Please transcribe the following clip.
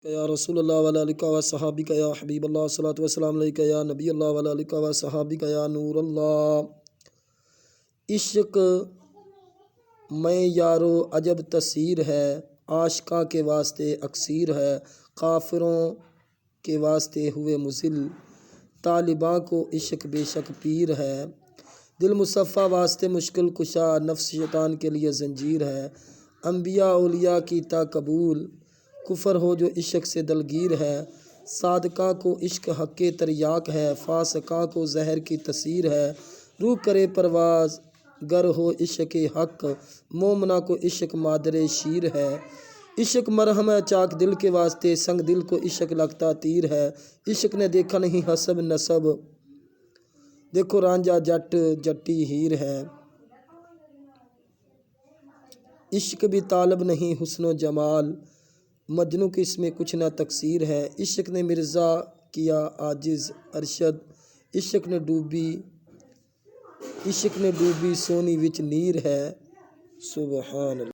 یا رسول اللہ وعلی آلہ و صحابہ یا حبیب اللہ صلاۃ وسلام علیکہ یا نبی اللہ وعلی آلہ و صحابہ یا نور اللہ۔ عشق میں یارو عجب تسیر ہے، عاشقاں کے واسطے اکسیر ہے، کافروں کے واسطے ہوئے مذل، طالباں کو عشق بے شک پیر ہے۔ دل مصفا واسطے مشکل کشا، نفس شیطان کے لیے زنجیر ہے۔ انبیاء اولیاء کی تا قبول، کفر ہو جو عشق سے دلگیر ہے۔ صادقاں کو عشق حق تریاق ہے، فاسقاں کو زہر کی تاثیر ہے۔ روح کرے پرواز گر ہو عشق حق، مومنہ کو عشق مادر شیر ہے۔ عشق مرہم ہے چاک دل کے واسطے، سنگ دل کو عشق لگتا تیر ہے۔ عشق نے دیکھا نہیں حسب نسب، دیکھو رانجھا جٹ جٹی ہیر ہے۔ عشق بھی طالب نہیں حسن و جمال، مجنوں کی اس میں کچھ نہ تقصیر ہے۔ عشق نے مرزا کیا عاجز ارشد، عشق نے ڈوبی سونی وچ نیر ہے۔ سبحان اللہ۔